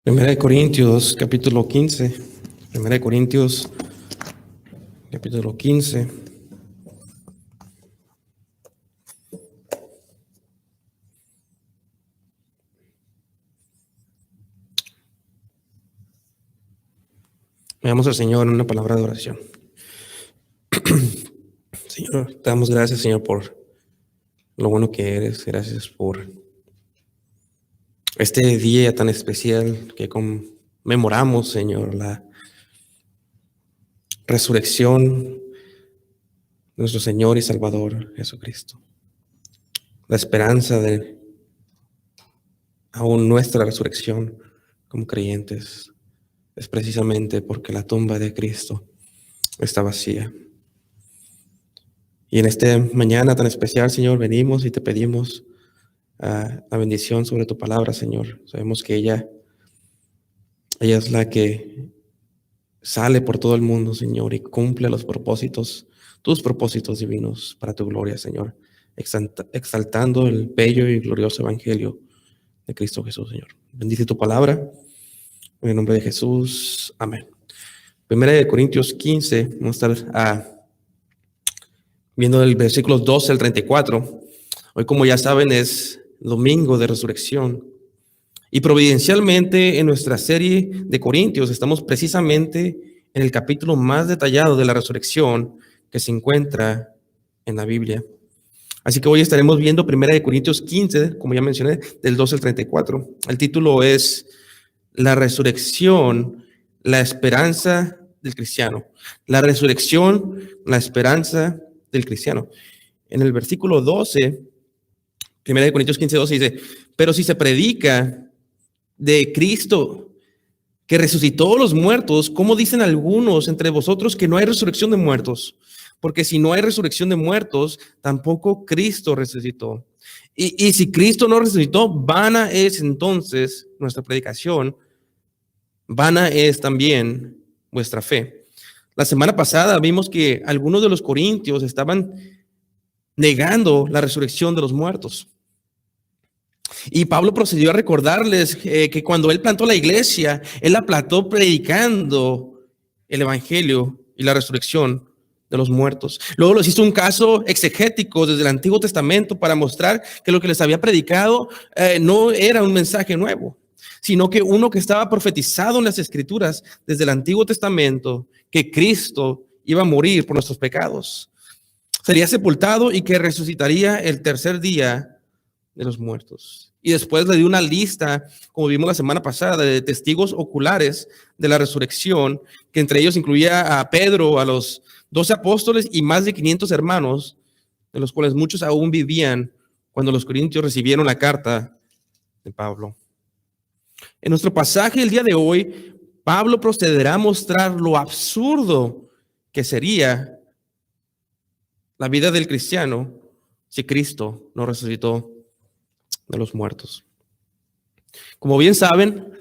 Primera de Corintios, capítulo 15. Primera de Corintios, capítulo 15. Veamos al Señor en una palabra de oración. Señor, te damos gracias, Señor, por lo bueno que eres. Gracias por este día tan especial que conmemoramos, Señor, la resurrección de nuestro Señor y Salvador Jesucristo. La esperanza de aún nuestra resurrección como creyentes es precisamente porque la tumba de Cristo está vacía. Y en esta mañana tan especial, Señor, venimos y te pedimos la bendición sobre tu palabra, Señor. Sabemos que ella es la que sale por todo el mundo, Señor, y cumple los propósitos, tus propósitos divinos para tu gloria, Señor, exaltando el bello y glorioso evangelio de Cristo Jesús, Señor. Bendice tu palabra, en el nombre de Jesús. Amén. Primera de Corintios 15, vamos a estar viendo el versículo 12 al 34. Hoy, como ya saben, es domingo de resurrección. Y providencialmente en nuestra serie de Corintios estamos precisamente en el capítulo más detallado de la resurrección que se encuentra en la Biblia. Así que hoy estaremos viendo Primera de Corintios 15, como ya mencioné, del 12 al 34. El título es La resurrección, la esperanza del cristiano. La resurrección, la esperanza del cristiano. En el versículo 12, 1 Corintios 15, 12 dice: pero si se predica de Cristo que resucitó a los muertos, ¿cómo dicen algunos entre vosotros que no hay resurrección de muertos? Porque si no hay resurrección de muertos, tampoco Cristo resucitó. Y si Cristo no resucitó, vana es entonces nuestra predicación, vana es también vuestra fe. La semana pasada vimos que algunos de los corintios estaban negando la resurrección de los muertos. Y Pablo procedió a recordarles que cuando él plantó la iglesia, él la plantó predicando el evangelio y la resurrección de los muertos. Luego les hizo un caso exegético desde el Antiguo Testamento para mostrar que lo que les había predicado no era un mensaje nuevo, sino que uno que estaba profetizado en las Escrituras desde el Antiguo Testamento, que Cristo iba a morir por nuestros pecados, sería sepultado y que resucitaría el tercer día de los muertos. Y después le dio una lista, como vimos la semana pasada, de testigos oculares de la resurrección, que entre ellos incluía a Pedro, a los 12 apóstoles y más de 500 hermanos, de los cuales muchos aún vivían cuando los corintios recibieron la carta de Pablo. En nuestro pasaje el día de hoy, Pablo procederá a mostrar lo absurdo que sería la vida del cristiano si Cristo no resucitó de los muertos. Como bien saben,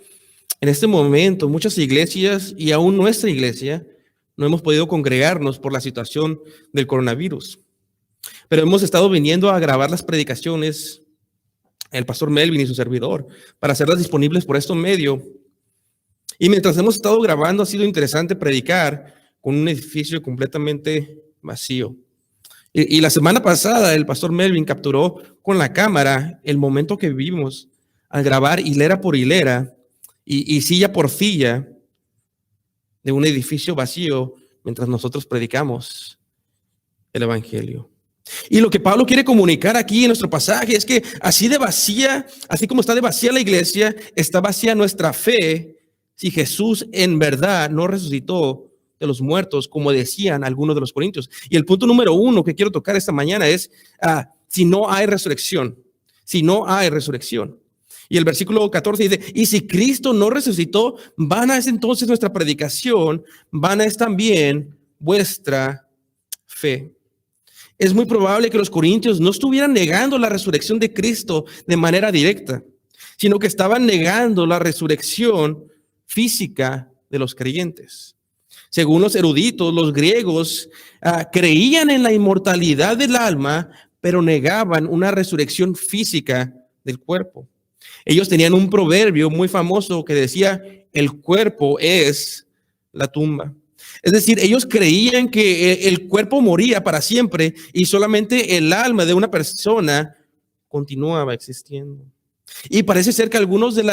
en este momento muchas iglesias y aún nuestra iglesia no hemos podido congregarnos por la situación del coronavirus, pero hemos estado viniendo a grabar las predicaciones, el pastor Melvin y su servidor, para hacerlas disponibles por este medio. Y mientras hemos estado grabando, ha sido interesante predicar con un edificio completamente vacío. Y la semana pasada el pastor Melvin capturó con la cámara el momento que vivimos al grabar hilera por hilera y silla por silla de un edificio vacío mientras nosotros predicamos el evangelio. Y lo que Pablo quiere comunicar aquí en nuestro pasaje es que así de vacía, así como está de vacía la iglesia, está vacía nuestra fe si Jesús en verdad no resucitó de los muertos, como decían algunos de los corintios. Y el punto número 1 que quiero tocar esta mañana es si no hay resurrección, si no hay resurrección. Y el versículo 14 dice: y si Cristo no resucitó, vana es entonces nuestra predicación, vana es también vuestra fe. Es muy probable que los corintios no estuvieran negando la resurrección de Cristo de manera directa, sino que estaban negando la resurrección física de los creyentes. Según los eruditos, los griegos creían en la inmortalidad del alma, pero negaban una resurrección física del cuerpo. Ellos tenían un proverbio muy famoso que decía, el cuerpo es la tumba. Es decir, ellos creían que el cuerpo moría para siempre y solamente el alma de una persona continuaba existiendo. Y parece ser que algunos de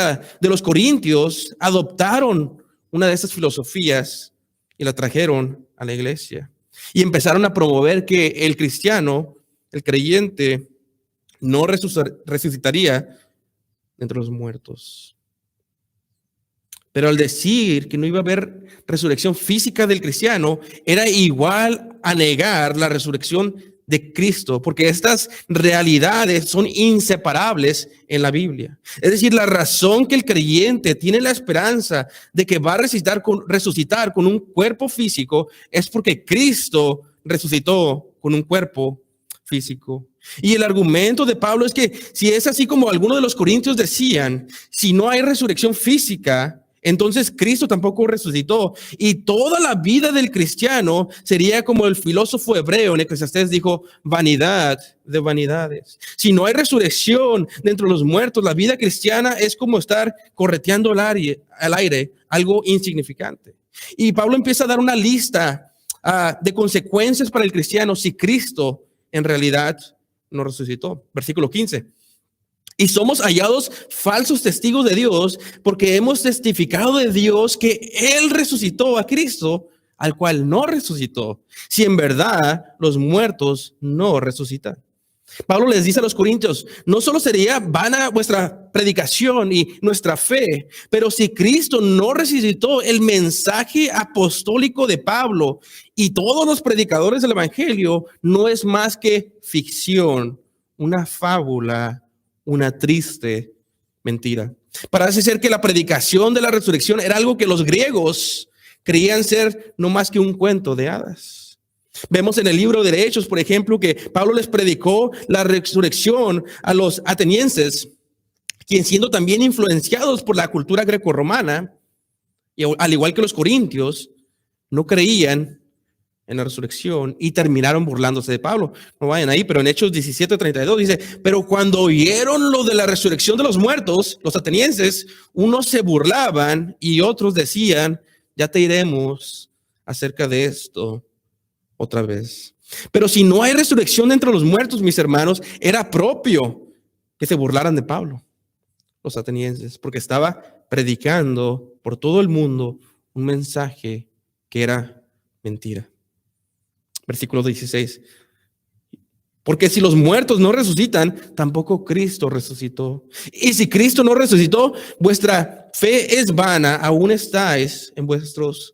los corintios adoptaron una de esas filosofías y la trajeron a la iglesia. Y empezaron a promover que el cristiano, el creyente, no resucitaría entre los muertos. Pero al decir que no iba a haber resurrección física del cristiano, era igual a negar la resurrección de Cristo, porque estas realidades son inseparables en la Biblia. Es decir, la razón que el creyente tiene la esperanza de que va a resucitar con un cuerpo físico es porque Cristo resucitó con un cuerpo físico. Y el argumento de Pablo es que si es así como algunos de los corintios decían, si no hay resurrección física, entonces Cristo tampoco resucitó. Y toda la vida del cristiano sería como el filósofo hebreo en Eclesiastés dijo, vanidad de vanidades. Si no hay resurrección de entre los muertos, la vida cristiana es como estar correteando al aire, algo insignificante. Y Pablo empieza a dar una lista de consecuencias para el cristiano si Cristo en realidad no resucitó. Versículo 15. Y somos hallados falsos testigos de Dios porque hemos testificado de Dios que Él resucitó a Cristo, al cual no resucitó, si en verdad los muertos no resucitan. Pablo les dice a los corintios, no solo sería vana vuestra predicación y nuestra fe, pero si Cristo no resucitó, el mensaje apostólico de Pablo y todos los predicadores del evangelio no es más que ficción, una fábula, una triste mentira. Parece ser que la predicación de la resurrección era algo que los griegos creían ser no más que un cuento de hadas. Vemos en el libro de Hechos, por ejemplo, que Pablo les predicó la resurrección a los atenienses, quienes siendo también influenciados por la cultura grecorromana, y al igual que los corintios, no creían en la resurrección y terminaron burlándose de Pablo. No vayan ahí, pero en Hechos 17:32 dice, pero cuando oyeron lo de la resurrección de los muertos, los atenienses, unos se burlaban y otros decían, ya te iremos acerca de esto otra vez. Pero si no hay resurrección entre los muertos, mis hermanos, era propio que se burlaran de Pablo, los atenienses, porque estaba predicando por todo el mundo un mensaje que era mentira. Versículo 16. Porque si los muertos no resucitan, tampoco Cristo resucitó. Y si Cristo no resucitó, vuestra fe es vana, aún estáis en vuestros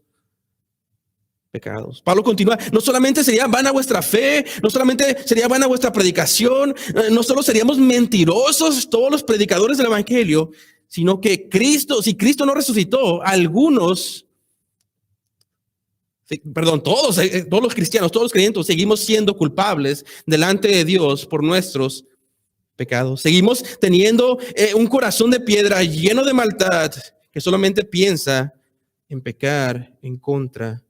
pecados. Pablo continúa, no solamente sería vana vuestra fe, no solamente sería vana vuestra predicación, no solo seríamos mentirosos todos los predicadores del evangelio, sino que si Cristo no resucitó, todos los cristianos, todos los creyentes, seguimos siendo culpables delante de Dios por nuestros pecados. Seguimos teniendo un corazón de piedra lleno de maldad que solamente piensa en pecar en contra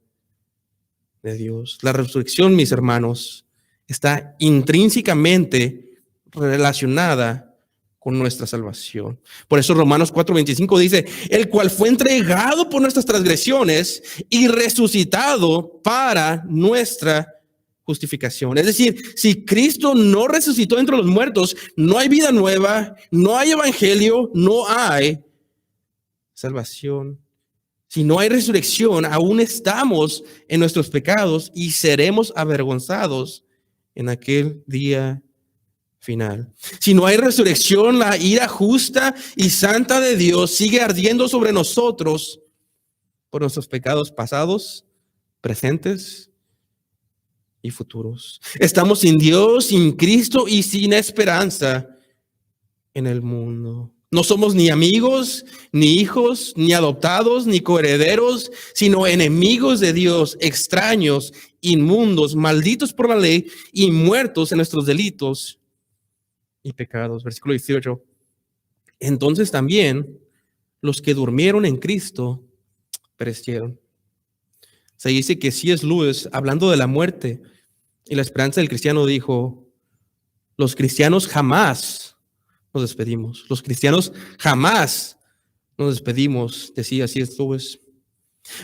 de Dios. La resurrección, mis hermanos, está intrínsecamente relacionada con nuestra salvación. Por eso Romanos 4:25 dice, el cual fue entregado por nuestras transgresiones y resucitado para nuestra justificación. Es decir, si Cristo no resucitó entre los muertos, no hay vida nueva, no hay evangelio, no hay salvación. Si no hay resurrección, aún estamos en nuestros pecados y seremos avergonzados en aquel día final. Si no hay resurrección, la ira justa y santa de Dios sigue ardiendo sobre nosotros por nuestros pecados pasados, presentes y futuros. Estamos sin Dios, sin Cristo y sin esperanza en el mundo. No somos ni amigos, ni hijos, ni adoptados, ni coherederos, sino enemigos de Dios, extraños, inmundos, malditos por la ley y muertos en nuestros delitos y pecados. Versículo 18. Entonces también los que durmieron en Cristo perecieron. Se dice que C.S. Lewis, hablando de la muerte y la esperanza del cristiano, dijo, los cristianos jamás nos despedimos. Los cristianos jamás nos despedimos. Decía, así esto es.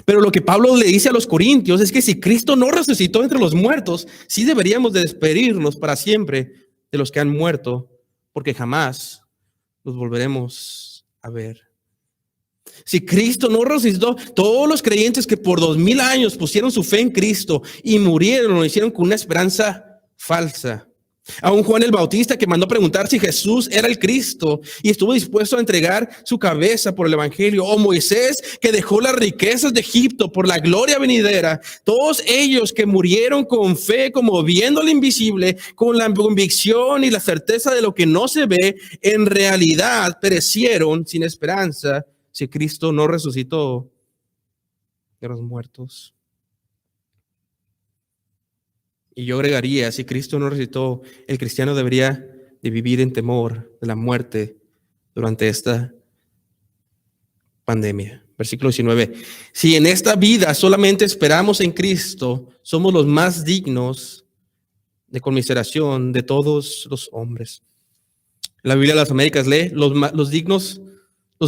Pero lo que Pablo le dice a los corintios es que si Cristo no resucitó entre los muertos, sí deberíamos de despedirnos para siempre de los que han muerto, porque jamás los volveremos a ver. Si Cristo no resucitó, todos los creyentes que por 2000 años pusieron su fe en Cristo y murieron, lo hicieron con una esperanza falsa. Aún Juan el Bautista, que mandó preguntar si Jesús era el Cristo y estuvo dispuesto a entregar su cabeza por el evangelio, o Moisés, que dejó las riquezas de Egipto por la gloria venidera, todos ellos que murieron con fe, como viendo lo invisible, con la convicción y la certeza de lo que no se ve, en realidad perecieron sin esperanza si Cristo no resucitó de los muertos. Y yo agregaría, si Cristo no resucitó, el cristiano debería de vivir en temor de la muerte durante esta pandemia. Versículo 19. Si en esta vida solamente esperamos en Cristo, somos los más dignos de conmiseración de todos los hombres. La Biblia de las Américas lee los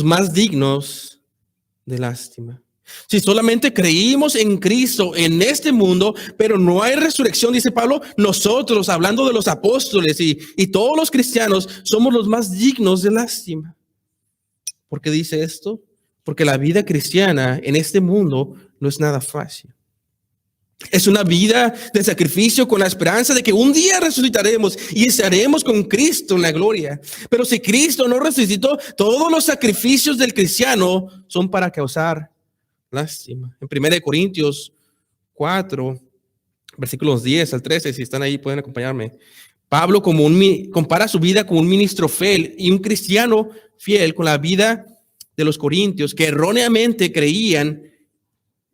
más dignos de lástima. Si solamente creímos en Cristo en este mundo, pero no hay resurrección, dice Pablo, nosotros, hablando de los apóstoles y todos los cristianos, somos los más dignos de lástima. ¿Por qué dice esto? Porque la vida cristiana en este mundo no es nada fácil. Es una vida de sacrificio con la esperanza de que un día resucitaremos y estaremos con Cristo en la gloria. Pero si Cristo no resucitó, todos los sacrificios del cristiano son para causar lástima. En 1 Corintios 4, versículos 10 al 13, si están ahí pueden acompañarme. Pablo compara su vida con un ministro fiel y un cristiano fiel con la vida de los corintios que erróneamente creían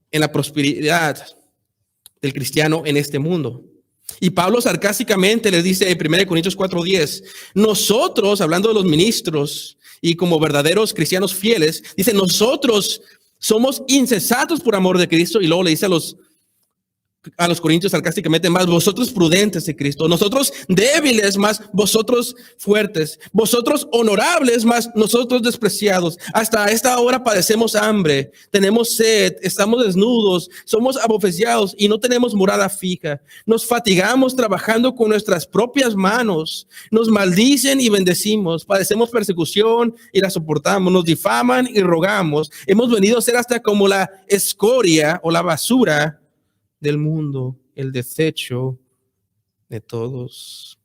en la prosperidad del cristiano en este mundo. Y Pablo sarcásticamente les dice en 1 Corintios 4:10, nosotros, hablando de los ministros y como verdaderos cristianos fieles, dice, nosotros somos insensatos por amor de Cristo. Y luego le dice a los corintios sarcásticamente, más vosotros prudentes de Cristo, nosotros débiles, más vosotros fuertes, vosotros honorables, más nosotros despreciados. Hasta esta hora padecemos hambre, tenemos sed, estamos desnudos, somos abofeteados y no tenemos morada fija. Nos fatigamos trabajando con nuestras propias manos, nos maldicen y bendecimos, padecemos persecución y la soportamos, nos difaman y rogamos. Hemos venido a ser hasta como la escoria o la basura del mundo, el desecho de todos.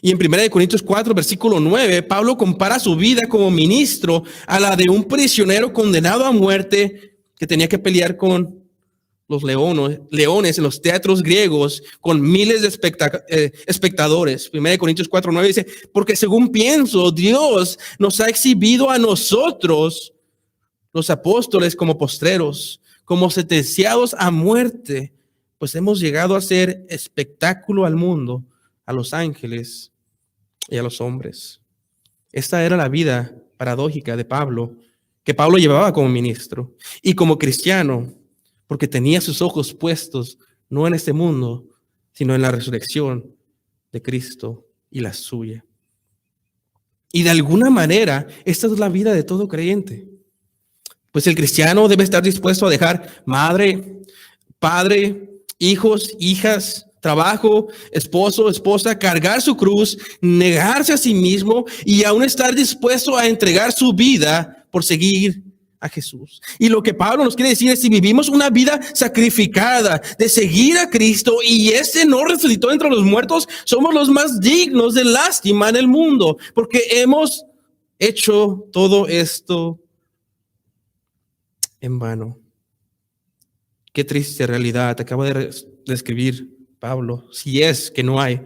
Y en 1 Corintios 4, versículo 9, Pablo compara su vida como ministro a la de un prisionero condenado a muerte que tenía que pelear con los leones en los teatros griegos con miles de espectadores. 1 Corintios 4, 9 dice, porque según pienso, Dios nos ha exhibido a nosotros, los apóstoles, como postreros, como sentenciados a muerte, pues hemos llegado a hacer espectáculo al mundo, a los ángeles y a los hombres. Esta era la vida paradójica de Pablo, que Pablo llevaba como ministro y como cristiano, porque tenía sus ojos puestos no en este mundo, sino en la resurrección de Cristo y la suya. Y de alguna manera, esta es la vida de todo creyente. Pues el cristiano debe estar dispuesto a dejar madre, padre, hijos, hijas, trabajo, esposo, esposa, cargar su cruz, negarse a sí mismo y aún estar dispuesto a entregar su vida por seguir a Jesús. Y lo que Pablo nos quiere decir es, si vivimos una vida sacrificada de seguir a Cristo y este no resucitó entre los muertos, somos los más dignos de lástima en el mundo, porque hemos hecho todo esto en vano. Qué triste realidad acaba de describir Pablo, si es que no hay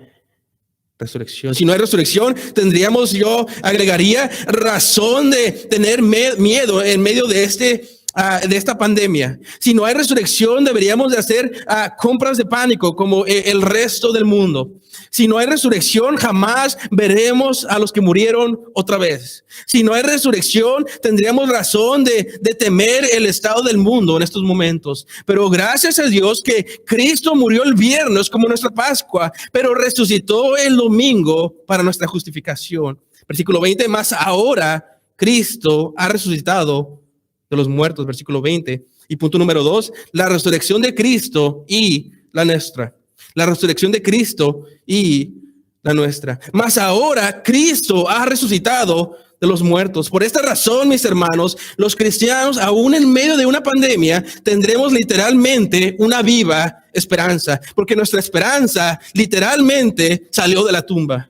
resurrección. Si no hay resurrección, tendríamos, yo agregaría, razón de tener miedo en medio de esta pandemia. Si no hay resurrección, deberíamos de hacer compras de pánico como el resto del mundo. Si no hay resurrección, jamás veremos a los que murieron otra vez. Si no hay resurrección, tendríamos razón de temer el estado del mundo en estos momentos. Pero gracias a Dios que Cristo murió el viernes como nuestra Pascua, pero resucitó el domingo para nuestra justificación. Versículo 20, más ahora Cristo ha resucitado de los muertos. Versículo 20. Y punto número 2, la resurrección de Cristo y la nuestra. La resurrección de Cristo y la nuestra. Mas ahora Cristo ha resucitado de los muertos. Por esta razón, mis hermanos, los cristianos, aún en medio de una pandemia, tendremos literalmente una viva esperanza, porque nuestra esperanza literalmente salió de la tumba.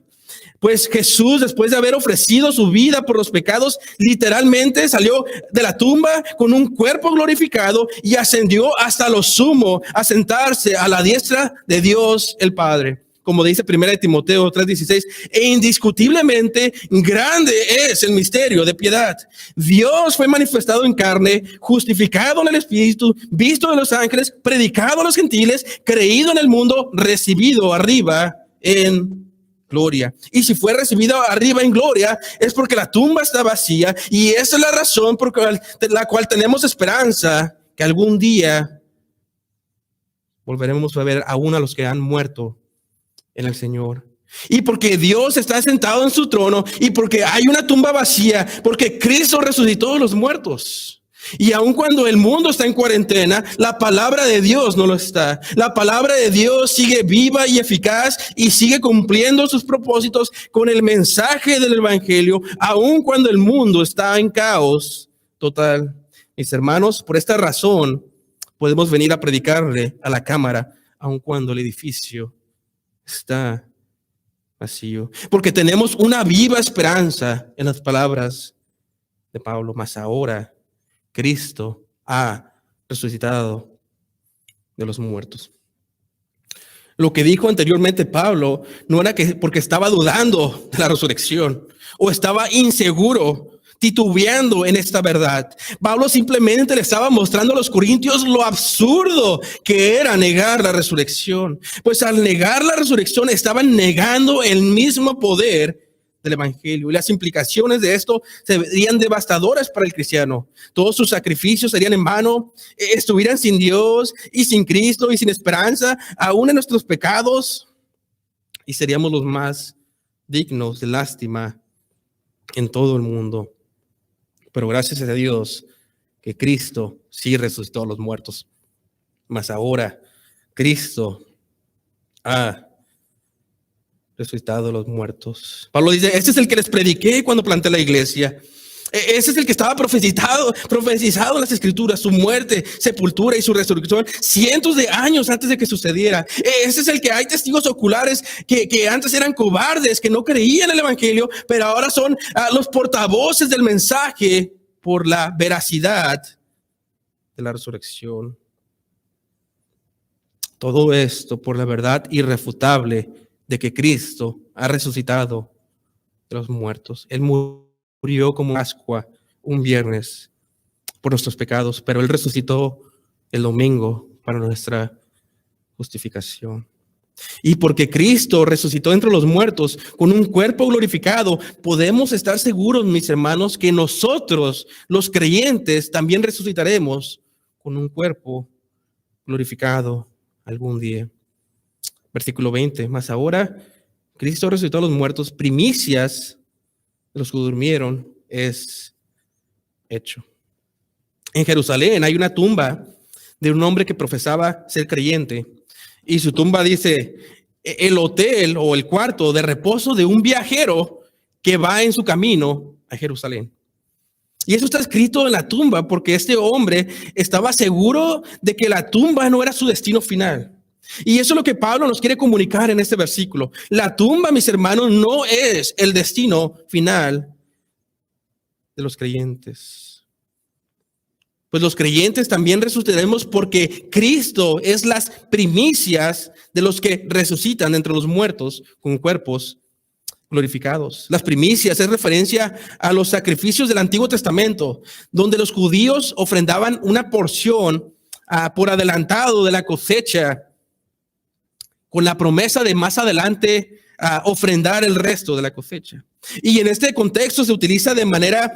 Pues Jesús, después de haber ofrecido su vida por los pecados, literalmente salió de la tumba con un cuerpo glorificado y ascendió hasta lo sumo a sentarse a la diestra de Dios el Padre. Como dice 1 Timoteo 3:16, e indiscutiblemente grande es el misterio de piedad. Dios fue manifestado en carne, justificado en el Espíritu, visto de los ángeles, predicado a los gentiles, creído en el mundo, recibido arriba en gloria. Y si fue recibido arriba en gloria, es porque la tumba está vacía, y esa es la razón por la cual tenemos esperanza que algún día volveremos a ver aún a los que han muerto en el Señor. Y porque Dios está sentado en su trono, y porque hay una tumba vacía, porque Cristo resucitó de los muertos. Y aun cuando el mundo está en cuarentena, la palabra de Dios no lo está. La palabra de Dios sigue viva y eficaz y sigue cumpliendo sus propósitos con el mensaje del evangelio, aun cuando el mundo está en caos total. Mis hermanos, por esta razón podemos venir a predicarle a la cámara, aun cuando el edificio está vacío, porque tenemos una viva esperanza en las palabras de Pablo. Mas ahora Cristo ha resucitado de los muertos. Lo que dijo anteriormente Pablo no era que porque estaba dudando de la resurrección o estaba inseguro, titubeando en esta verdad. Pablo simplemente le estaba mostrando a los corintios lo absurdo que era negar la resurrección. Pues al negar la resurrección estaban negando el mismo poder del evangelio. Y las implicaciones de esto serían devastadoras para el cristiano. Todos sus sacrificios serían en vano, estuvieran sin Dios y sin Cristo y sin esperanza, aún en nuestros pecados, y seríamos los más dignos de lástima en todo el mundo. Pero gracias a Dios que Cristo sí resucitó a los muertos. Mas ahora Cristo ha resucitado a los muertos. Pablo dice, este es el que les prediqué cuando planté la iglesia. Ese es el que estaba profetizado en las escrituras, su muerte, sepultura y su resurrección cientos de años antes de que sucediera. Ese es el que hay testigos oculares que antes eran cobardes, que no creían en el evangelio, pero ahora son los portavoces del mensaje por la veracidad de la resurrección. Todo esto por la verdad irrefutable de que Cristo ha resucitado de los muertos. Él murió como Pascua un viernes por nuestros pecados, pero Él resucitó el domingo para nuestra justificación. Y porque Cristo resucitó entre los muertos con un cuerpo glorificado, podemos estar seguros, mis hermanos, que nosotros, los creyentes, también resucitaremos con un cuerpo glorificado algún día. Versículo 20, mas ahora Cristo resucitó a los muertos, primicias de los que durmieron es hecho. En Jerusalén hay una tumba de un hombre que profesaba ser creyente, y su tumba dice, el hotel o el cuarto de reposo de un viajero que va en su camino a Jerusalén. Y eso está escrito en la tumba porque este hombre estaba seguro de que la tumba no era su destino final. Y eso es lo que Pablo nos quiere comunicar en este versículo. La tumba, mis hermanos, no es el destino final de los creyentes. Pues los creyentes también resucitaremos porque Cristo es las primicias de los que resucitan entre los muertos con cuerpos glorificados. Las primicias es referencia a los sacrificios del Antiguo Testamento, donde los judíos ofrendaban una porción por adelantado de la cosecha, con la promesa de más adelante ofrendar el resto de la cosecha. Y en este contexto se utiliza de manera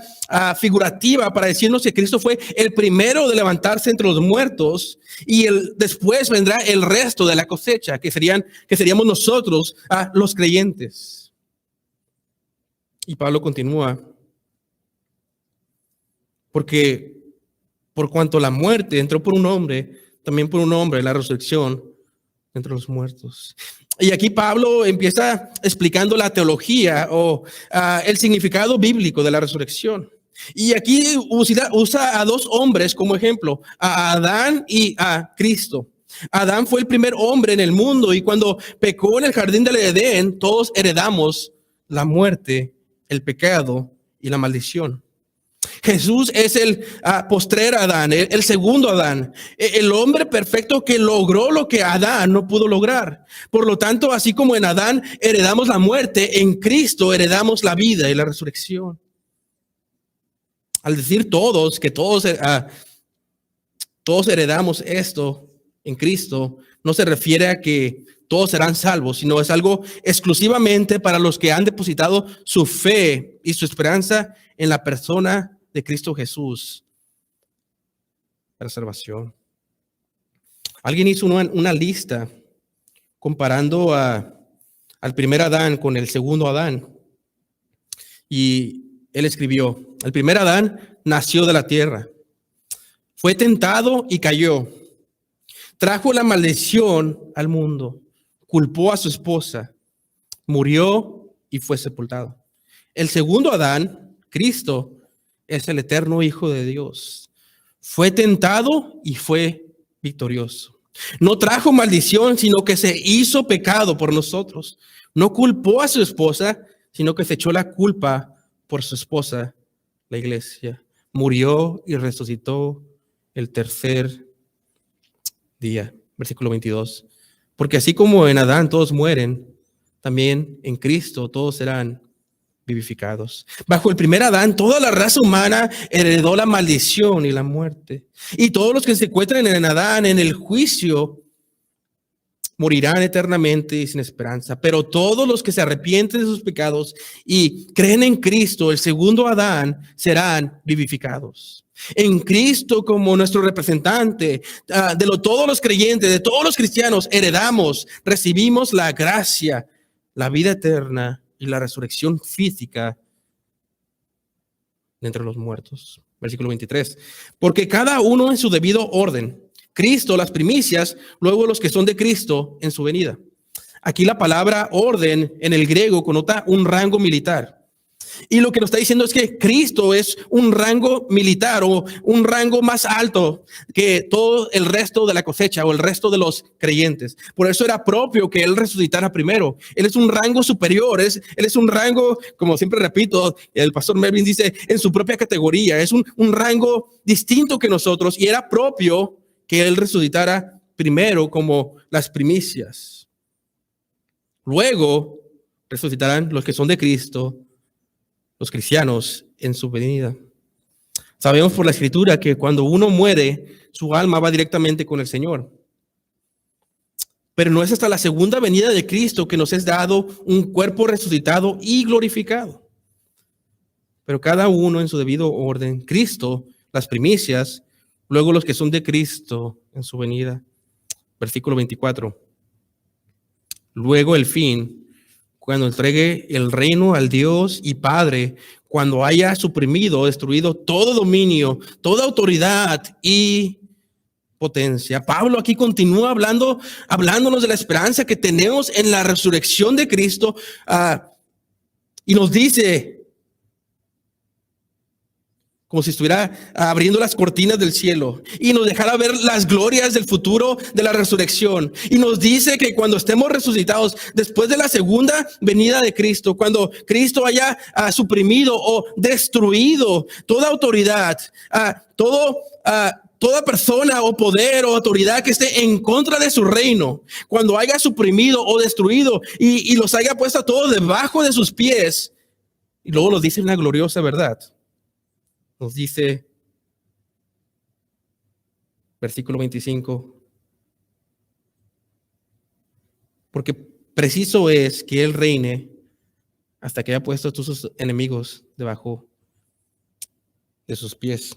figurativa para decirnos que Cristo fue el primero de levantarse entre los muertos y después vendrá el resto de la cosecha, que seríamos nosotros, los creyentes. Y Pablo continúa, porque por cuanto la muerte entró por un hombre, también por un hombre la resurrección entre los muertos. Y aquí Pablo empieza explicando la teología o el significado bíblico de la resurrección. Y aquí usa a dos hombres como ejemplo, a Adán y a Cristo. Adán fue el primer hombre en el mundo y cuando pecó en el jardín del Edén, todos heredamos la muerte, el pecado y la maldición. Jesús es el postrer Adán, el segundo Adán, el hombre perfecto que logró lo que Adán no pudo lograr. Por lo tanto, así como en Adán heredamos la muerte, en Cristo heredamos la vida y la resurrección. Al decir todos, que todos heredamos esto en Cristo, no se refiere a que todos serán salvos, sino es algo exclusivamente para los que han depositado su fe y su esperanza en la persona de Cristo Jesús para salvación. Alguien hizo una lista comparando al primer Adán con el segundo Adán. Y él escribió, el primer Adán nació de la tierra, fue tentado y cayó, trajo la maldición al mundo, culpó a su esposa, murió y fue sepultado. El segundo Adán, Cristo, es el eterno Hijo de Dios. Fue tentado y fue victorioso. No trajo maldición, sino que se hizo pecado por nosotros. No culpó a su esposa, sino que se echó la culpa por su esposa, la iglesia. Murió y resucitó el tercer día. Versículo 22. Porque así como en Adán todos mueren, también en Cristo todos serán vivificados. Bajo el primer Adán, toda la raza humana heredó la maldición y la muerte. Y todos los que se encuentran en Adán, en el juicio, morirán eternamente y sin esperanza. Pero todos los que se arrepienten de sus pecados y creen en Cristo, el segundo Adán, serán vivificados. En Cristo como nuestro representante, todos los creyentes, de todos los cristianos, heredamos, recibimos la gracia, la vida eterna y la resurrección física de entre los muertos. Versículo 23. Porque cada uno en su debido orden, Cristo las primicias, luego los que son de Cristo en su venida. Aquí la palabra orden en el griego connota un rango militar. Y lo que nos está diciendo es que Cristo es un rango militar o un rango más alto que todo el resto de la cosecha o el resto de los creyentes. Por eso era propio que Él resucitara primero. Él es un rango superior, Él es un rango, como siempre repito, el pastor Melvin dice, en su propia categoría. Es un rango distinto que nosotros y era propio que Él resucitara primero como las primicias. Luego resucitarán los que son de Cristo, los cristianos en su venida. Sabemos por la Escritura que cuando uno muere, su alma va directamente con el Señor. Pero no es hasta la segunda venida de Cristo que nos es dado un cuerpo resucitado y glorificado. Pero cada uno en su debido orden. Cristo, las primicias, luego los que son de Cristo en su venida. Versículo 24. Luego el fin, cuando entregue el reino al Dios y Padre, cuando haya suprimido, destruido todo dominio, toda autoridad y potencia. Pablo aquí continúa hablándonos de la esperanza que tenemos en la resurrección de Cristo y nos dice, como si estuviera abriendo las cortinas del cielo y nos dejara ver las glorias del futuro de la resurrección. Y nos dice que cuando estemos resucitados, después de la segunda venida de Cristo, cuando Cristo haya suprimido o destruido toda autoridad, toda persona o poder o autoridad que esté en contra de su reino, cuando haya suprimido o destruido y los haya puesto a todos debajo de sus pies, y luego nos dice una gloriosa verdad. Nos dice, versículo 25, porque preciso es que Él reine hasta que haya puesto a todos sus enemigos debajo de sus pies.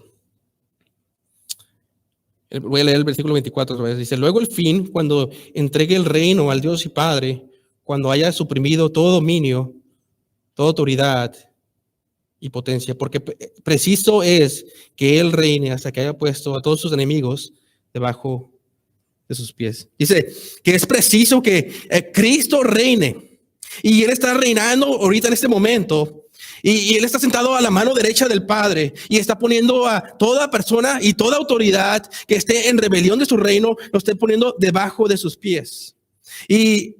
Voy a leer el versículo 24 otra vez. Dice, luego el fin, cuando entregue el reino al Dios y Padre, cuando haya suprimido todo dominio, toda autoridad y potencia, porque preciso es que Él reine hasta que haya puesto a todos sus enemigos debajo de sus pies. Dice que es preciso que Cristo reine, y Él está reinando ahorita en este momento. Y Él está sentado a la mano derecha del Padre y está poniendo a toda persona y toda autoridad que esté en rebelión de su reino, lo esté poniendo debajo de sus pies. Y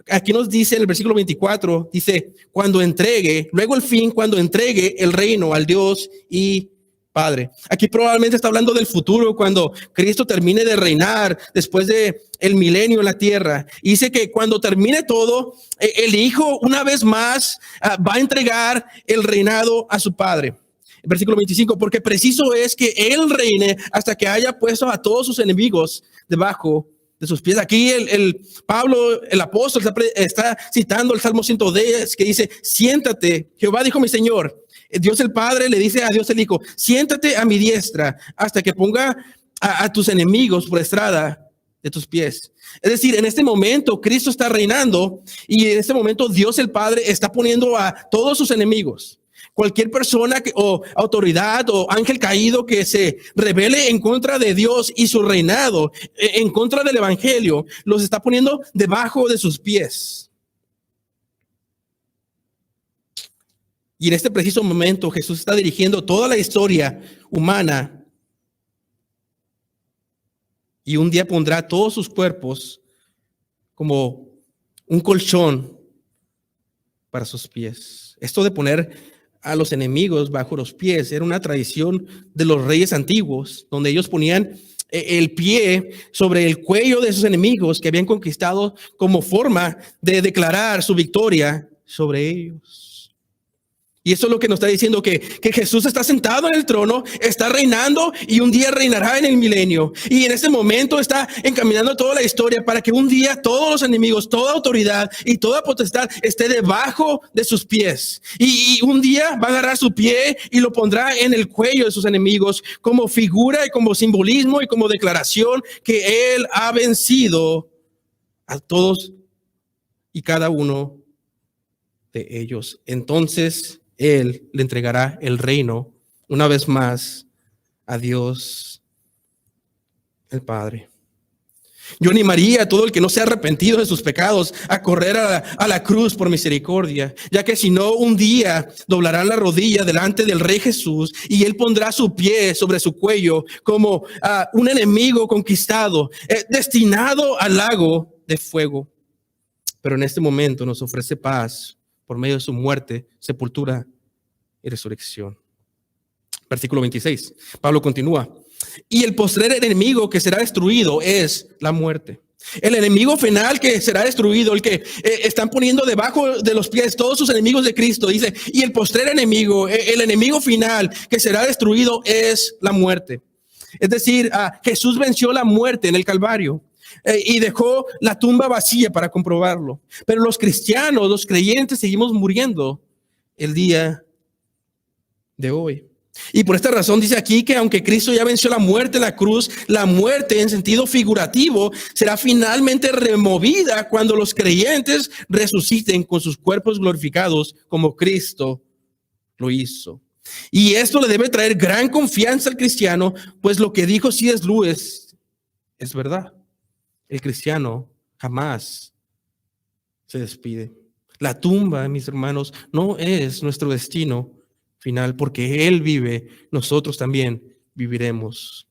aquí nos dice en el versículo 24, dice, cuando entregue el reino al Dios y Padre. Aquí probablemente está hablando del futuro, cuando Cristo termine de reinar después de el milenio en la tierra. Y dice que cuando termine todo, el Hijo una vez más va a entregar el reinado a su Padre. Versículo 25, porque preciso es que Él reine hasta que haya puesto a todos sus enemigos debajo de sus pies. Aquí el Pablo, el apóstol, está citando el Salmo 110, que dice, siéntate, Jehová dijo mi Señor. Dios el Padre le dice a Dios el Hijo, siéntate a mi diestra hasta que ponga a tus enemigos por estrada de tus pies. Es decir, en este momento Cristo está reinando y en este momento Dios el Padre está poniendo a todos sus enemigos. Cualquier persona o autoridad o ángel caído que se rebele en contra de Dios y su reinado, en contra del evangelio, los está poniendo debajo de sus pies. Y en este preciso momento Jesús está dirigiendo toda la historia humana y un día pondrá todos sus cuerpos como un colchón para sus pies. Esto de poner a los enemigos bajo los pies era una tradición de los reyes antiguos, donde ellos ponían el pie sobre el cuello de sus enemigos que habían conquistado como forma de declarar su victoria sobre ellos. Y eso es lo que nos está diciendo, que Jesús está sentado en el trono, está reinando y un día reinará en el milenio. Y en este momento está encaminando toda la historia para que un día todos los enemigos, toda autoridad y toda potestad esté debajo de sus pies. Y un día va a agarrar su pie y lo pondrá en el cuello de sus enemigos como figura y como simbolismo y como declaración que Él ha vencido a todos y cada uno de ellos. Entonces Él le entregará el reino una vez más a Dios el Padre. Yo animaría a todo el que no se ha arrepentido de sus pecados a correr a la cruz por misericordia, ya que si no, un día doblarán la rodilla delante del Rey Jesús y Él pondrá su pie sobre su cuello como un enemigo conquistado, destinado al lago de fuego. Pero en este momento nos ofrece paz por medio de su muerte, sepultura y resurrección. Versículo 26. Pablo continúa. Y el postrer enemigo que será destruido es la muerte. El enemigo final que será destruido, el que están poniendo debajo de los pies todos sus enemigos de Cristo, dice, y el postrer enemigo, el enemigo final que será destruido es la muerte. Es decir, Jesús venció la muerte en el Calvario. Y dejó la tumba vacía para comprobarlo. Pero los cristianos, los creyentes, seguimos muriendo el día de hoy. Y por esta razón dice aquí que aunque Cristo ya venció la muerte en la cruz, la muerte en sentido figurativo será finalmente removida cuando los creyentes resuciten con sus cuerpos glorificados como Cristo lo hizo. Y esto le debe traer gran confianza al cristiano, pues lo que dijo C.S. Lewis es verdad. El cristiano jamás se despide. La tumba, mis hermanos, no es nuestro destino final, porque Él vive, nosotros también viviremos.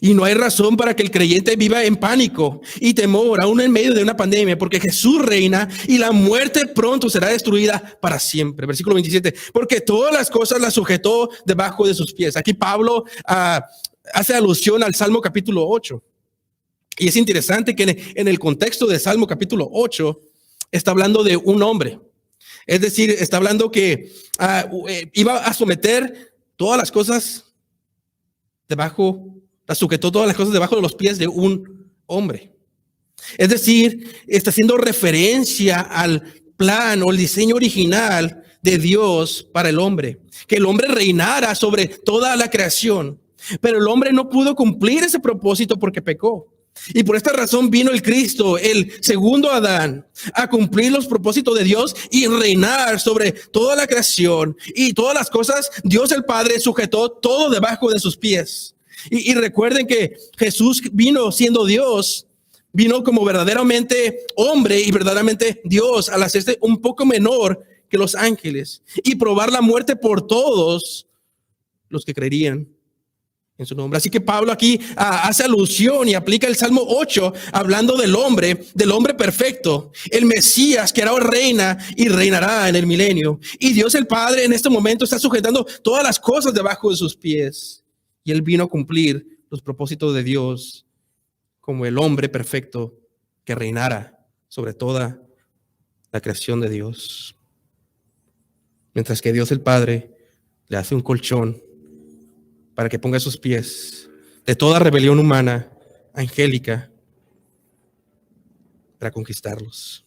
Y no hay razón para que el creyente viva en pánico y temor, aún en medio de una pandemia, porque Jesús reina y la muerte pronto será destruida para siempre. Versículo 27, porque todas las cosas las sujetó debajo de sus pies. Aquí Pablo hace alusión al Salmo capítulo 8. Y es interesante que en el contexto de Salmo capítulo 8 está hablando de un hombre. Es decir, está hablando que iba a someter todas las cosas sujetó todas las cosas debajo de los pies de un hombre. Es decir, está haciendo referencia al plan o el diseño original de Dios para el hombre. Que el hombre reinara sobre toda la creación. Pero el hombre no pudo cumplir ese propósito porque pecó. Y por esta razón vino el Cristo, el segundo Adán, a cumplir los propósitos de Dios y reinar sobre toda la creación y todas las cosas. Dios el Padre sujetó todo debajo de sus pies. Y recuerden que Jesús vino siendo Dios, vino como verdaderamente hombre y verdaderamente Dios, al hacerse un poco menor que los ángeles y probar la muerte por todos los que creerían en su nombre. Así que Pablo aquí hace alusión y aplica el Salmo 8 hablando del hombre perfecto, el Mesías que ahora reina y reinará en el milenio. Y Dios el Padre en este momento está sujetando todas las cosas debajo de sus pies. Y él vino a cumplir los propósitos de Dios como el hombre perfecto que reinara sobre toda la creación de Dios. Mientras que Dios el Padre le hace un colchón para que ponga sus pies de toda rebelión humana, angélica, para conquistarlos.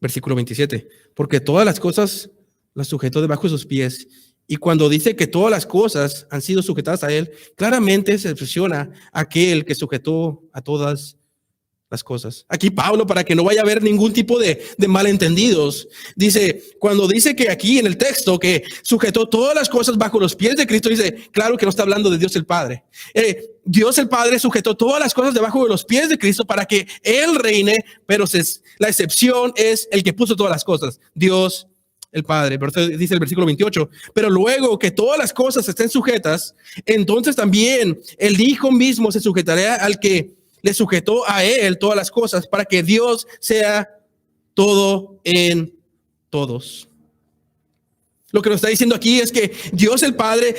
Versículo 27. Porque todas las cosas las sujetó debajo de sus pies. Y cuando dice que todas las cosas han sido sujetadas a él, claramente se expresiona aquel que sujetó a todas las cosas. Aquí Pablo, para que no vaya a haber ningún tipo de malentendidos, dice, cuando dice que aquí en el texto que sujetó todas las cosas bajo los pies de Cristo, dice, claro que no está hablando de Dios el Padre. Dios el Padre sujetó todas las cosas debajo de los pies de Cristo para que él reine, pero la excepción es el que puso todas las cosas, Dios el Padre. Por eso dice el versículo 28, pero luego que todas las cosas estén sujetas, entonces también el Hijo mismo se sujetará al que le sujetó a él todas las cosas, para que Dios sea todo en todos. Lo que nos está diciendo aquí es que Dios el Padre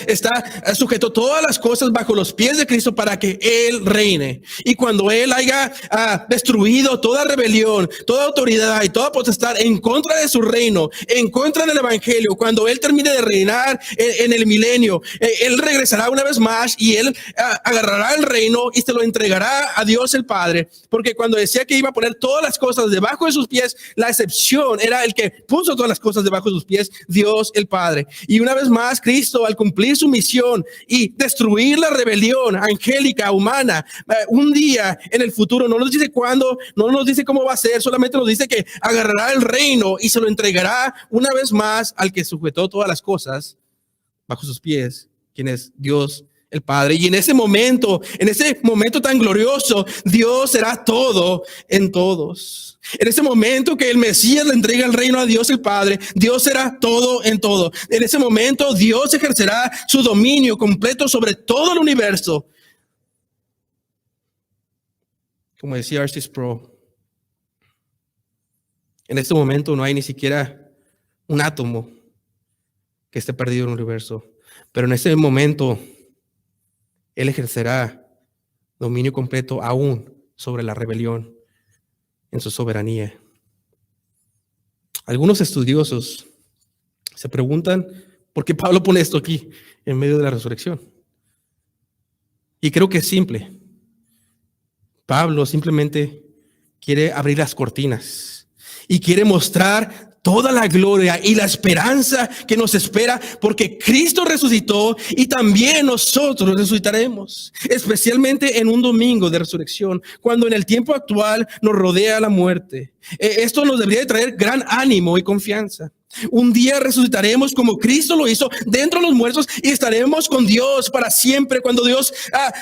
sujetó todas las cosas bajo los pies de Cristo para que él reine. Y cuando él haya destruido toda rebelión, toda autoridad y toda potestad en contra de su reino, en contra del evangelio, cuando él termine de reinar en el milenio, él regresará una vez más y él agarrará el reino y se lo entregará a Dios el Padre. Porque cuando decía que iba a poner todas las cosas debajo de sus pies, la excepción era el que puso todas las cosas debajo de sus pies, Dios el Padre. Y una vez más, Cristo, al cumplir su misión y destruir la rebelión angélica, humana, un día en el futuro, no nos dice cuándo, no nos dice cómo va a ser, solamente nos dice que agarrará el reino y se lo entregará una vez más al que sujetó todas las cosas bajo sus pies, quien es Dios el Padre. Y en ese momento tan glorioso, Dios será todo en todos. En ese momento que el Mesías le entrega el reino a Dios el Padre, Dios será todo en todo. En ese momento Dios ejercerá su dominio completo sobre todo el universo. Como decía R.C. Sproul, en este momento no hay ni siquiera un átomo que esté perdido en el universo. Pero en ese momento él ejercerá dominio completo aún sobre la rebelión en su soberanía. Algunos estudiosos se preguntan por qué Pablo pone esto aquí en medio de la resurrección. Y creo que es simple. Pablo simplemente quiere abrir las cortinas y quiere mostrar toda la gloria y la esperanza que nos espera, porque Cristo resucitó y también nosotros resucitaremos, especialmente en un domingo de resurrección, cuando en el tiempo actual nos rodea la muerte. Esto nos debería de traer gran ánimo y confianza. Un día resucitaremos como Cristo lo hizo dentro de los muertos y estaremos con Dios para siempre, cuando Dios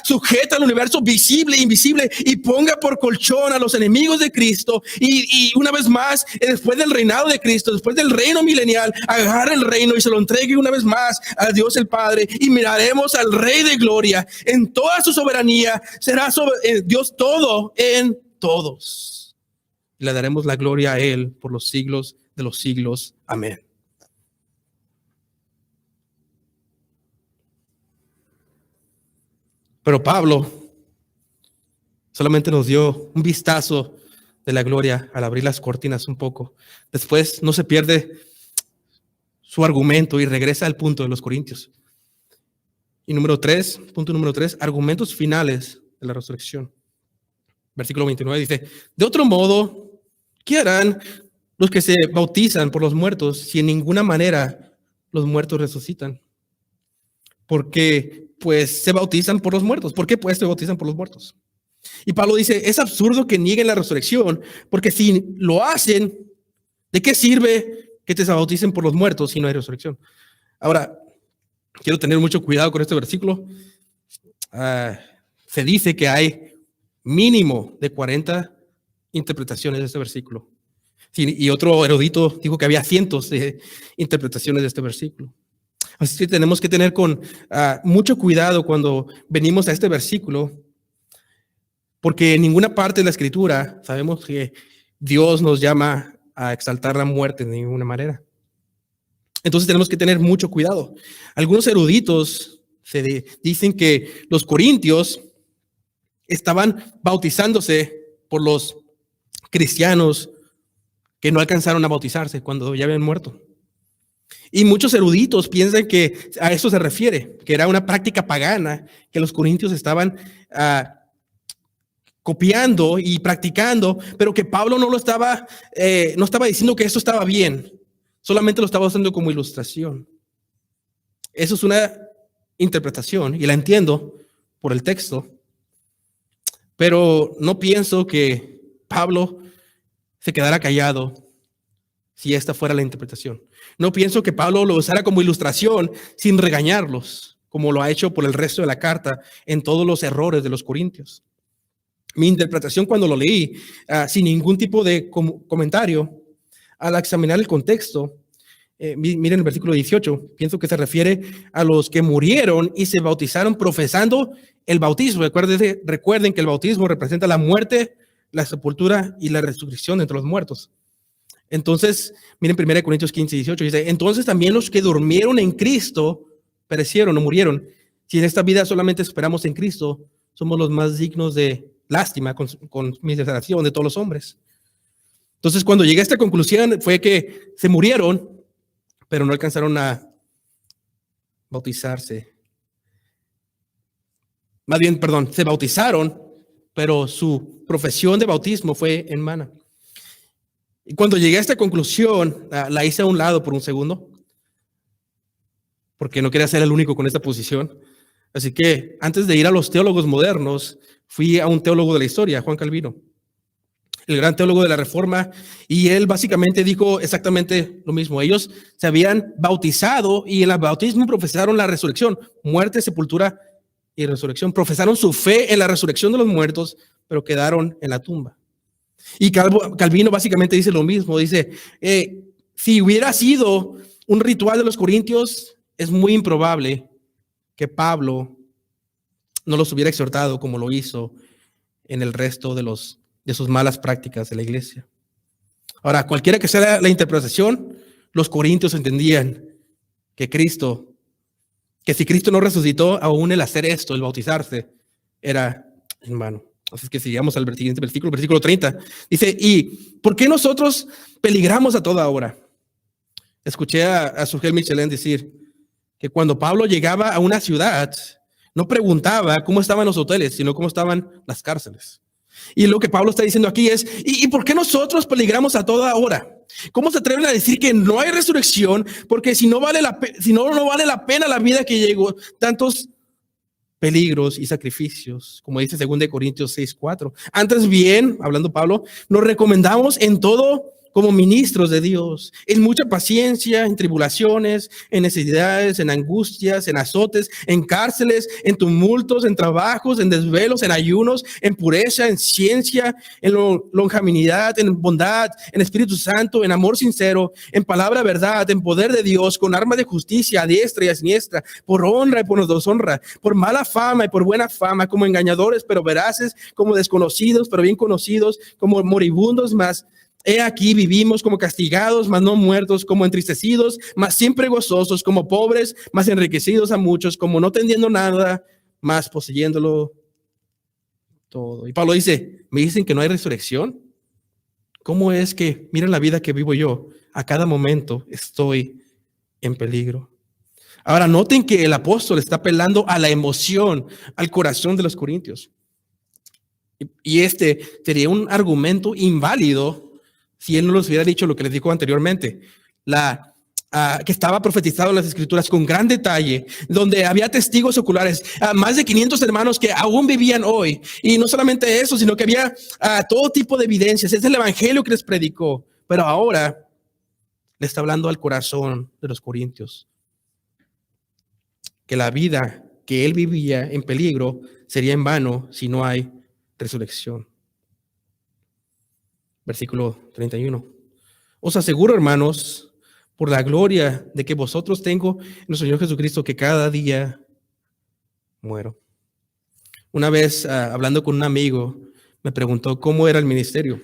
sujeta al universo visible e invisible y ponga por colchón a los enemigos de Cristo y una vez más, después del reinado de Cristo, después del reino milenial, agarre el reino y se lo entregue una vez más a Dios el Padre, y miraremos al Rey de Gloria en toda su soberanía. Será Dios todo en todos y le daremos la gloria a él por los siglos de los siglos. Amén. Pero Pablo solamente nos dio un vistazo de la gloria al abrir las cortinas un poco. Después no se pierde su argumento y regresa al punto de los Corintios. Y punto número 3, argumentos finales de la resurrección. Versículo 29 dice, de otro modo, ¿qué harán los que se bautizan por los muertos si en ninguna manera los muertos resucitan? Porque pues se bautizan por los muertos. ¿Por qué pues se bautizan por los muertos? Y Pablo dice, es absurdo que nieguen la resurrección, porque si lo hacen, ¿de qué sirve que te bauticen por los muertos si no hay resurrección? Ahora, quiero tener mucho cuidado con este versículo. Se dice que hay mínimo de 40 interpretaciones de este versículo. Sí, y otro erudito dijo que había cientos de interpretaciones de este versículo. Así que tenemos que tener mucho cuidado cuando venimos a este versículo, porque en ninguna parte de la Escritura sabemos que Dios nos llama a exaltar la muerte de ninguna manera. Entonces tenemos que tener mucho cuidado. Algunos eruditos dicen que los corintios estaban bautizándose por los cristianos que no alcanzaron a bautizarse cuando ya habían muerto. Y muchos eruditos piensan que a eso se refiere, que era una práctica pagana que los corintios estaban copiando y practicando, pero que Pablo no estaba diciendo que eso estaba bien, solamente lo estaba usando como ilustración. Eso es una interpretación y la entiendo por el texto, pero no pienso que Pablo se quedara callado si esta fuera la interpretación. No pienso que Pablo lo usara como ilustración sin regañarlos, como lo ha hecho por el resto de la carta en todos los errores de los corintios. Mi interpretación cuando lo leí, sin ningún tipo de comentario, al examinar el contexto, miren el versículo 18, pienso que se refiere a los que murieron y se bautizaron profesando el bautismo. Recuerden que el bautismo representa la muerte, la sepultura y la resurrección entre los muertos. Entonces, miren 1 Corintios 15, 18, dice, entonces también los que durmieron en Cristo perecieron o murieron. Si en esta vida solamente esperamos en Cristo, somos los más dignos de lástima con miseración de todos los hombres. Entonces, cuando llegué a esta conclusión fue que se murieron, pero no alcanzaron a bautizarse. Más bien, perdón, se bautizaron, pero su profesión de bautismo fue en vano. Y cuando llegué a esta conclusión, la hice a un lado por un segundo, porque no quería ser el único con esta posición. Así que antes de ir a los teólogos modernos, fui a un teólogo de la historia, Juan Calvino, el gran teólogo de la Reforma, y él básicamente dijo exactamente lo mismo. Ellos se habían bautizado y en el bautismo profesaron la resurrección, muerte, sepultura y resurrección. Profesaron su fe en la resurrección de los muertos, pero quedaron en la tumba. Y Calvino básicamente dice lo mismo, dice, si hubiera sido un ritual de los corintios, es muy improbable que Pablo no los hubiera exhortado como lo hizo en el resto de sus malas prácticas de la iglesia. Ahora, cualquiera que sea la interpretación, los corintios entendían que si Cristo no resucitó, aún el hacer esto, el bautizarse, era en vano. Así que sigamos al siguiente versículo 30. Dice, ¿y por qué nosotros peligramos a toda hora? Escuché a Sugel Michelin decir que cuando Pablo llegaba a una ciudad, no preguntaba cómo estaban los hoteles, sino cómo estaban las cárceles. Y lo que Pablo está diciendo aquí es, ¿y por qué nosotros peligramos a toda hora? ¿Cómo se atreven a decir que no hay resurrección? Porque no vale la pena la vida que llegó, tantos peligros y sacrificios, como dice 2 Corintios 6:4. Antes bien, hablando Pablo, nos recomendamos en todo como ministros de Dios, en mucha paciencia, en tribulaciones, en necesidades, en angustias, en azotes, en cárceles, en tumultos, en trabajos, en desvelos, en ayunos, en pureza, en ciencia, en longanimidad, en bondad, en Espíritu Santo, en amor sincero, en palabra verdad, en poder de Dios, con armas de justicia a diestra y a siniestra, por honra y por deshonra, por mala fama y por buena fama, como engañadores pero veraces, como desconocidos pero bien conocidos, como moribundos, mas he aquí vivimos, como castigados, mas no muertos, como entristecidos, mas siempre gozosos, como pobres, mas enriquecidos a muchos, como no teniendo nada, mas poseyéndolo todo. Y Pablo dice, ¿me dicen que no hay resurrección? ¿Cómo es que, miren la vida que vivo yo, a cada momento estoy en peligro? Ahora noten que el apóstol está apelando a la emoción, al corazón de los corintios. Y este sería un argumento inválido si él no les hubiera dicho lo que les dijo anteriormente. La que estaba profetizado en las Escrituras con gran detalle, donde había testigos oculares, más de 500 hermanos que aún vivían hoy. Y no solamente eso, sino que había todo tipo de evidencias. Es el evangelio que les predicó. Pero ahora le está hablando al corazón de los corintios, que la vida que él vivía en peligro sería en vano si no hay resurrección. Versículo 31. Os aseguro, hermanos, por la gloria de que vosotros tengo en nuestro Señor Jesucristo, que cada día muero. Una vez, hablando con un amigo, me preguntó cómo era el ministerio.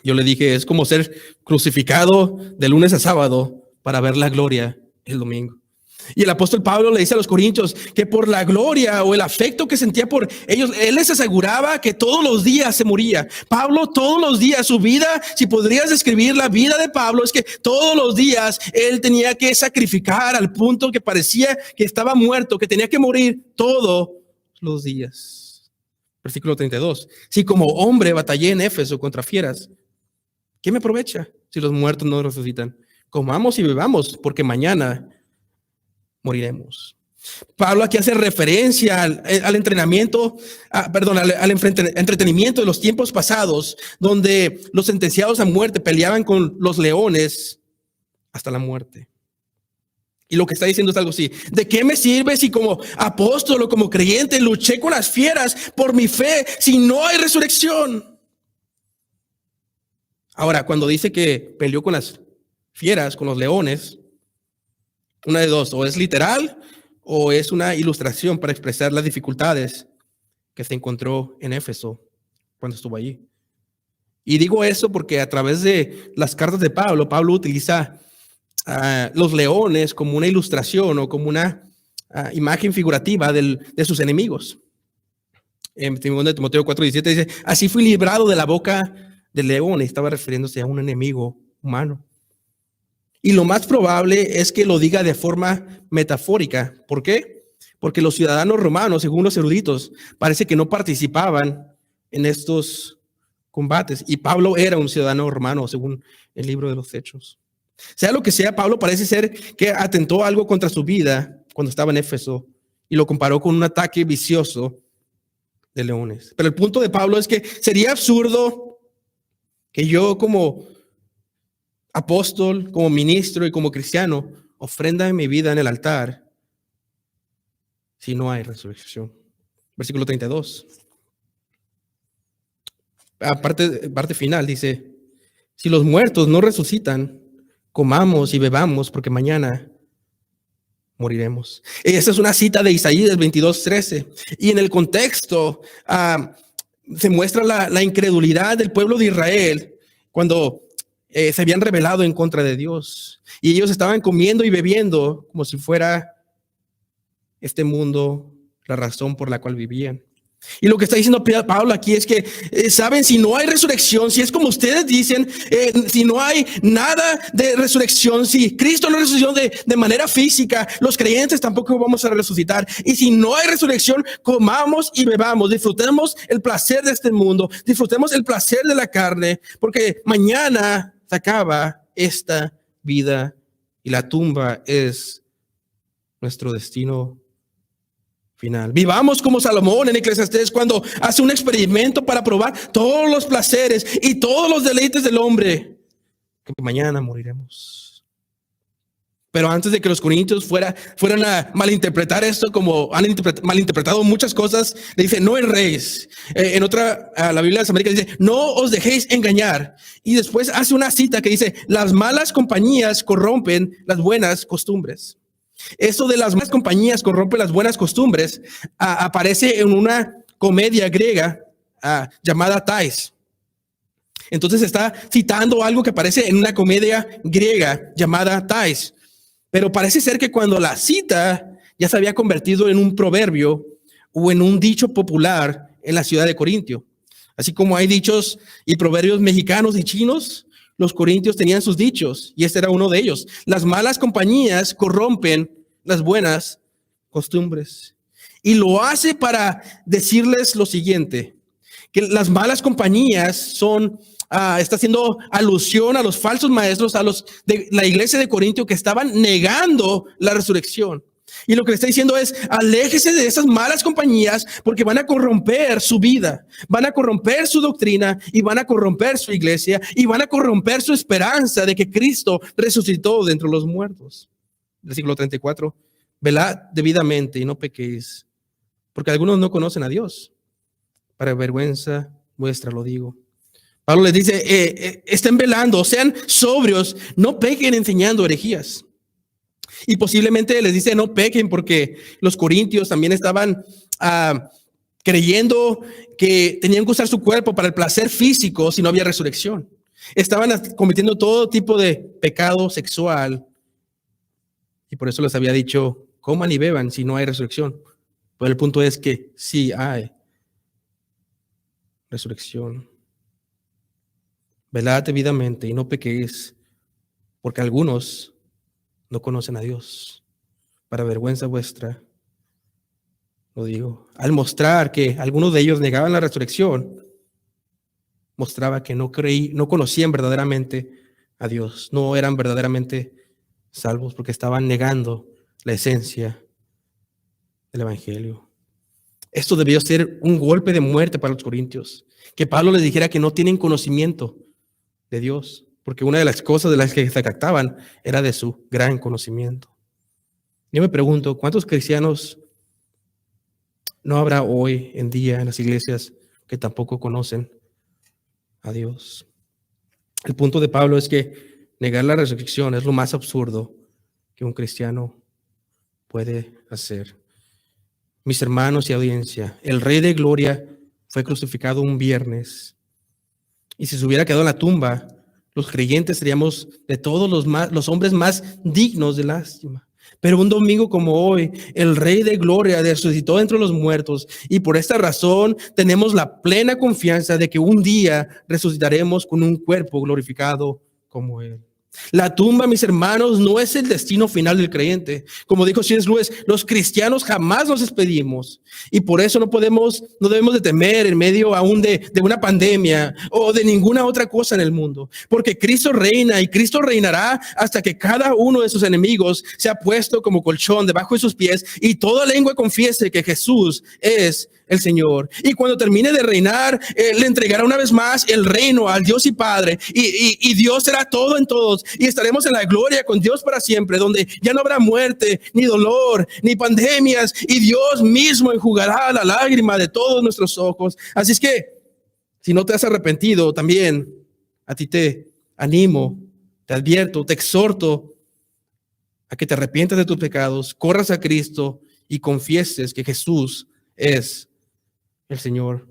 Yo le dije, es como ser crucificado de lunes a sábado para ver la gloria el domingo. Y el apóstol Pablo le dice a los corintios que por la gloria o el afecto que sentía por ellos, él les aseguraba que todos los días se moría. Pablo todos los días, su vida, si podrías describir la vida de Pablo, es que todos los días él tenía que sacrificar al punto que parecía que estaba muerto, que tenía que morir todos los días. Versículo 32. Si como hombre batallé en Éfeso contra fieras, ¿qué me aprovecha si los muertos no resucitan? Comamos y bebamos, porque mañana moriremos. Pablo aquí hace referencia al entrenamiento, al entretenimiento de los tiempos pasados, donde los sentenciados a muerte peleaban con los leones hasta la muerte. Y lo que está diciendo es algo así: ¿de qué me sirve si como apóstol o como creyente luché con las fieras por mi fe si no hay resurrección? Ahora, cuando dice que peleó con las fieras, con los leones, una de dos: o es literal o es una ilustración para expresar las dificultades que se encontró en Éfeso cuando estuvo allí. Y digo eso porque a través de las cartas de Pablo, Pablo utiliza los leones como una ilustración o como una imagen figurativa de sus enemigos. En Timoteo 4:17 dice: así fui librado de la boca del león. Estaba refiriéndose a un enemigo humano. Y lo más probable es que lo diga de forma metafórica. ¿Por qué? Porque los ciudadanos romanos, según los eruditos, parece que no participaban en estos combates. Y Pablo era un ciudadano romano, según el libro de los Hechos. Sea lo que sea, Pablo parece ser que atentó algo contra su vida cuando estaba en Éfeso y lo comparó con un ataque vicioso de leones. Pero el punto de Pablo es que sería absurdo que yo, como apóstol, como ministro y como cristiano, ofrenda mi vida en el altar si no hay resurrección. Versículo 32. Parte final dice: si los muertos no resucitan, comamos y bebamos, porque mañana moriremos. Esa es una cita de Isaías 22:13. Y en el contexto se muestra la incredulidad del pueblo de Israel cuando se habían rebelado en contra de Dios. Y ellos estaban comiendo y bebiendo como si fuera este mundo la razón por la cual vivían. Y lo que está diciendo Pablo aquí es que, saben, si no hay resurrección, si es como ustedes dicen, si no hay nada de resurrección, si Cristo no resucitó de manera física, los creyentes tampoco vamos a resucitar. Y si no hay resurrección, comamos y bebamos, disfrutemos el placer de este mundo, disfrutemos el placer de la carne, porque mañana se acaba esta vida y la tumba es nuestro destino final. Vivamos como Salomón en Eclesiastés, cuando hace un experimento para probar todos los placeres y todos los deleites del hombre, que mañana moriremos. Pero antes de que los corintios fueran a malinterpretar esto, como han malinterpretado muchas cosas, le dice: no erréis. En otra, la Biblia de las Américas dice: no os dejéis engañar. Y después hace una cita que dice: las malas compañías corrompen las buenas costumbres. Eso de las malas compañías corrompe las buenas costumbres aparece en una comedia griega llamada Thais. Entonces está citando algo que aparece en una comedia griega llamada Thais. Pero parece ser que cuando la cita ya se había convertido en un proverbio o en un dicho popular en la ciudad de Corintio. Así como hay dichos y proverbios mexicanos y chinos, los corintios tenían sus dichos y este era uno de ellos: las malas compañías corrompen las buenas costumbres. Y lo hace para decirles lo siguiente: que las malas compañías son está haciendo alusión a los falsos maestros, a los de la iglesia de Corintio que estaban negando la resurrección. Y lo que le está diciendo es, aléjese de esas malas compañías porque van a corromper su vida, van a corromper su doctrina y van a corromper su iglesia y van a corromper su esperanza de que Cristo resucitó de entre los muertos. Versículo 34, velad debidamente y no pequéis, porque algunos no conocen a Dios. Para vergüenza vuestra lo digo. Pablo les dice, estén velando, sean sobrios, no pequen enseñando herejías. Y posiblemente les dice no pequen porque los corintios también estaban creyendo que tenían que usar su cuerpo para el placer físico si no había resurrección. Estaban cometiendo todo tipo de pecado sexual y por eso les había dicho coman y beban si no hay resurrección. Pero el punto es que sí hay resurrección. Velad debidamente y no pequéis, porque algunos no conocen a Dios. Para vergüenza vuestra lo digo. Al mostrar que algunos de ellos negaban la resurrección, mostraba que no conocían verdaderamente a Dios, no eran verdaderamente salvos porque estaban negando la esencia del evangelio. Esto debió ser un golpe de muerte para los corintios, que Pablo les dijera que no tienen conocimiento de Dios, porque una de las cosas de las que se jactaban era de su gran conocimiento. Yo me pregunto, ¿cuántos cristianos no habrá hoy en día en las iglesias que tampoco conocen a Dios? El punto de Pablo es que negar la resurrección es lo más absurdo que un cristiano puede hacer. Mis hermanos y audiencia, el Rey de Gloria fue crucificado un viernes. Y si se hubiera quedado en la tumba, los creyentes seríamos de todos los hombres más dignos de lástima. Pero un domingo como hoy, el Rey de Gloria resucitó entre los muertos y por esta razón tenemos la plena confianza de que un día resucitaremos con un cuerpo glorificado como Él. La tumba, mis hermanos, no es el destino final del creyente. Como dijo C.S. Lewis, los cristianos jamás nos despedimos y por eso no debemos de temer en medio aún de una pandemia o de ninguna otra cosa en el mundo, porque Cristo reina y Cristo reinará hasta que cada uno de sus enemigos sea puesto como colchón debajo de sus pies y toda lengua confiese que Jesús es el Señor. Y cuando termine de reinar, le entregará una vez más el reino al Dios y Padre y Dios será todo en todos y estaremos en la gloria con Dios para siempre, donde ya no habrá muerte, ni dolor, ni pandemias y Dios mismo enjugará la lágrima de todos nuestros ojos. Así es que, si no te has arrepentido, también a ti te animo, te advierto, te exhorto a que te arrepientas de tus pecados, corras a Cristo y confieses que Jesús es el Señor,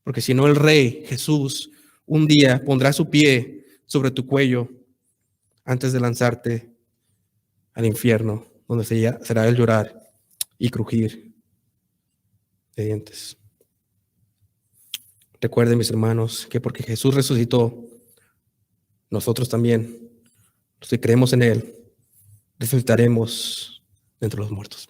porque si no el Rey Jesús un día pondrá su pie sobre tu cuello antes de lanzarte al infierno, donde será el llorar y crujir de dientes. Recuerden, mis hermanos, que porque Jesús resucitó, nosotros también, los que creemos en Él, resucitaremos de entre los muertos.